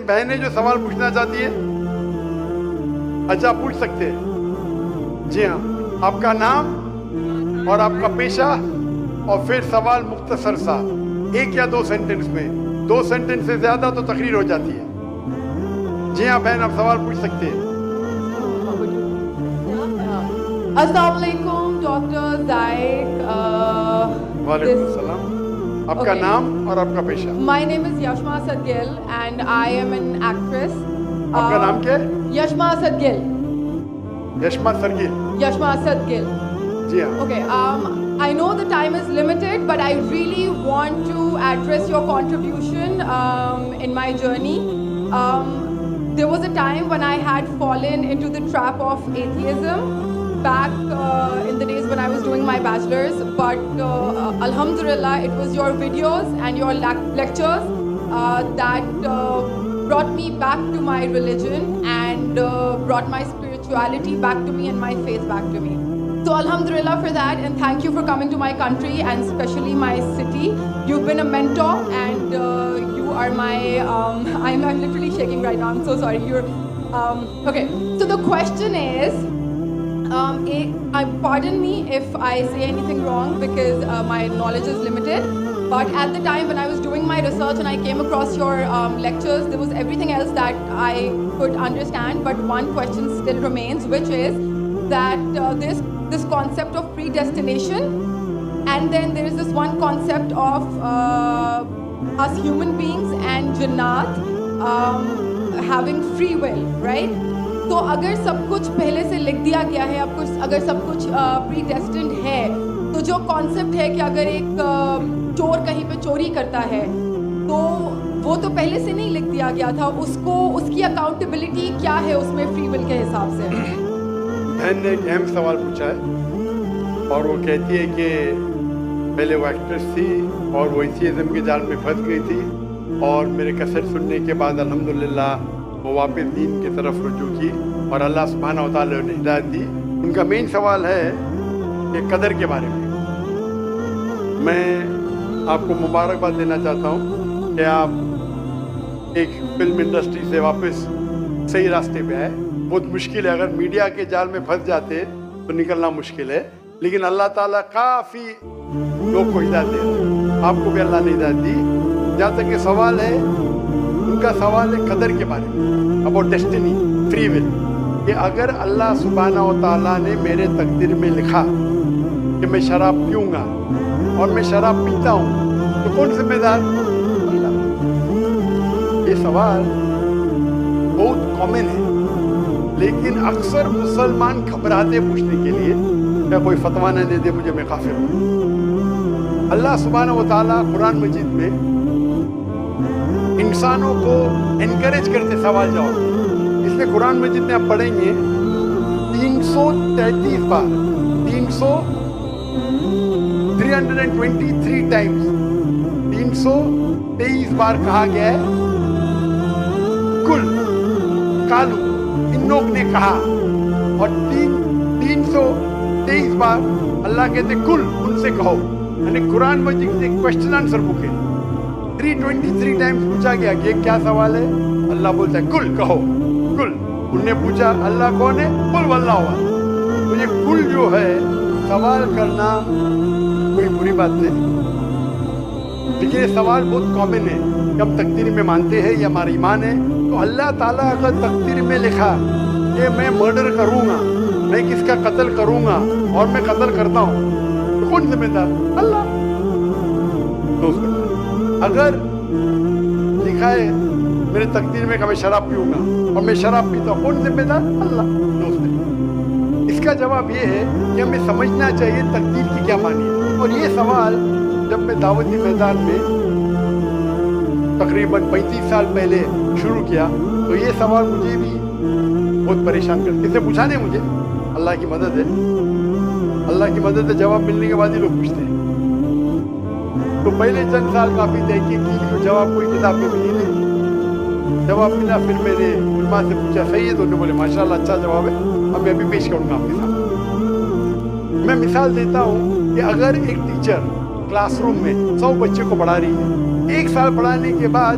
بہنیں جو سوال پوچھنا چاہتی ہیں؟ اچھا پوچھ سکتے ہیں. جی ہاں, آپ کا نام اور آپ کا پیشہ, اور پھر سوال مختصر سا 1 یا 2 سینٹنس میں. 2 سینٹنس سے زیادہ تو تقریر ہو جاتی ہے. جی ہاں بہن, آپ سوال پوچھ سکتے ہیں. السلام علیکم ڈاکٹر زائق. وعلیکم السلام. آپ کا نام اور آپ کا پیشہ؟ My name is Yashma Sadgil and I am an actress. آپ کا نام کیا ہے؟ Yashma Sadgil. یشما سرگل. Yashma Sadgil. جی ہاں. Okay, I know the time is limited, but I really want to address your contribution in my journey. There was a time when I had fallen into the trap of atheism back in the days when I was doing my bachelor's, but alhamdulillah, it was your videos and your lectures that brought me back to my religion and brought my spirituality back to me and my faith back to me. So alhamdulillah for that, and thank you for coming to my country and especially my city. You've been a mentor and you are my I'm literally shaking right now, I'm so sorry. Okay, so the question is, pardon me if I say anything wrong because my knowledge is limited, but at the time when I was doing my research and I came across your lectures, there was everything else that I could understand, but one question still remains, which is that this concept of predestination, and then there is this one concept of us human beings and jannat having free will, right? تو اگر سب کچھ پہلے سے لکھ دیا گیا ہے, اگر سب کچھ پری ڈیسٹنڈ ہے, تو جو کانسیپٹ ہے کہ اگر ایک چور کہیں پہ چوری کرتا ہے تو وہ تو پہلے سے نہیں لکھ دیا گیا تھا, اس کی اکاؤنٹیبلٹی کیا ہے اس میں فری ول کے حساب سے؟ بہن نے ایک اہم سوال پوچھا ہے, اور وہ کہتی ہے کہ پہلے وہ ایکٹریس تھی اور وہ ایتھیزم کے جال میں پھنس گئی تھی, اور میرے کیسٹ سننے کے بعد الحمدللہ وہ واپس دین کی طرف رجوع کی اور اللہ سبحانہ و تعالیٰ نے ہدایت دی. ان کا مین سوال ہے کہ قدر کے بارے میں. میں آپ کو مبارکباد دینا چاہتا ہوں کہ آپ ایک فلم انڈسٹری سے واپس صحیح راستے پہ آئے. بہت مشکل ہے, اگر میڈیا کے جال میں پھنس جاتے تو نکلنا مشکل ہے, لیکن اللہ تعالیٰ کافی لوگ کو ہدایت دے رہا ہے. آپ کو بھی اللہ نے ہدایت دی. جہاں تک کہ سوال ہے, ان کا سوال ہے قدر کے بارے میں, اباؤٹ ڈیسٹنی, فری ول, کہ اگر اللہ سبحانہ و تعالیٰ نے میرے تقدیر میں لکھا کہ میں شراب پیوں گا اور میں شراب پیتا ہوں تو کون ذمہ دار؟ اللہ. یہ سوال بہت کامن ہے, لیکن اکثر مسلمان گھبراتے پوچھنے کے لیے کہ کوئی فتویٰ نہ دے دے مجھے, میں کافر ہوں. اللہ سبحانہ و تعالیٰ قرآن مجید میں انسانوں کو انکریج کرتے سوال جواب. اس لیے قرآن مجید میں آپ پڑھیں گے 333 بار 323 ٹائمز 323 بار کہا گیا ہے کل, کالو, ان لوگ نے کہا, اور 323 بار اللہ کہتے کل, ان سے کہو. یعنی قرآن مجید ایک کوشچن آنسر بک ہے. 323 ٹائمز پوچھا گیا کہ کیا سوال ہے, اللہ بولتا ہے کل, کہو کل. ان نے پوچھا اللہ کون ہے, کل واللہ احد. تو یہ کل جو ہے سوال کرنا کوئی بری بات نہیں, لیکن یہ سوال بہت کامن ہے کہ ہم تقدیر میں مانتے ہیں, یہ ہمارا ایمان ہے. تو اللہ تعالیٰ اگر تقدیر میں لکھا کہ میں مرڈر کروں گا, میں کس کا قتل کروں گا اور میں قتل کرتا ہوں, تو کون ذمہ دار؟ اللہ. اگر لکھا ہے میرے تقدیر میں کہ میں شراب پیوں گا اور میں شراب پیتا ہوں, کون ذمہ دار؟ اللہ. اس کا جواب یہ ہے کہ ہمیں سمجھنا چاہیے تقدیر کی کیا معنی ہے. اور یہ سوال جب میں دعوتی میدان میں تقریباً 35 سال پہلے شروع کیا تو یہ سوال مجھے بھی بہت پریشان کرتا. کس نے پوچھا نہیں مجھے, اللہ کی مدد ہے, اللہ کی مدد ہے. جواب ملنے کے بعد ہی لوگ پوچھتے ہیں. تو پہلے چند سال کافی تحقیق کی, تو جواب کوئی کتاب میں ملی نہیں. جواب ملا, پھر میں نے علماء سے پوچھا صحیح ہے, تو انہوں نے بولے ماشاءاللہ اچھا جواب ہے, اب میں ابھی پیش کروں گا آپ کے سامنے. میں مثال دیتا ہوں کہ اگر ایک ٹیچر کلاس روم میں 100 بچے کو پڑھا رہی ہے, 1 سال پڑھانے کے بعد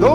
2,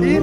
3,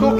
2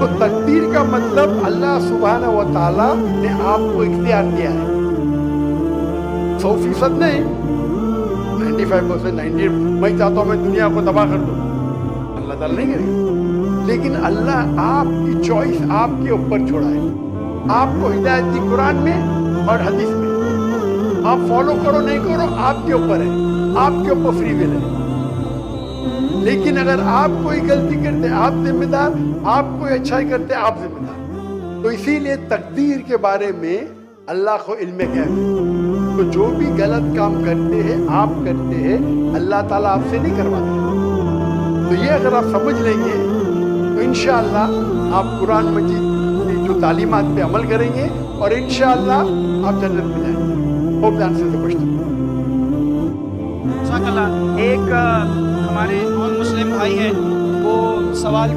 تو تقدیر کا مطلب اللہ سبحانہ و تعالی نے آپ کو اختیار دیا ہے، 100% نہیں، 95%، 90۔ میں چاہتا ہوں میں دنیا کو تباہ کر دوں، اللہ تعالیٰ نہیں کرے گا، لیکن اللہ آپ کی چوائس آپ کے اوپر چھوڑا ہے۔ آپ کو ہدایت دی قرآن میں اور حدیث میں، آپ فالو کرو نہیں کرو آپ کے اوپر ہے، آپ کے اوپر فری ول ہے۔ لیکن اگر آپ کوئی غلطی کرتے آپ ذمہ دار، آپ کوئی اچھائی کرتے آپ ذمہ دار۔ تو اسی لیے تقدیر کے بارے میں اللہ کو علم غیب ہے، تو جو بھی غلط کام کرتے ہیں آپ کرتے ہیں، اللہ تعالیٰ آپ سے نہیں کرواتے۔ تو یہ اگر آپ سمجھ لیں گے تو انشاءاللہ آپ قرآن مجید کی جو تعلیمات پہ عمل کریں گے اور انشاءاللہ آپ جنت میں جائیں گے۔ Hope that answers the question. جزاک اللہ۔ ایک ہمارے نان مسلم بھائی ہیں، وہ سوال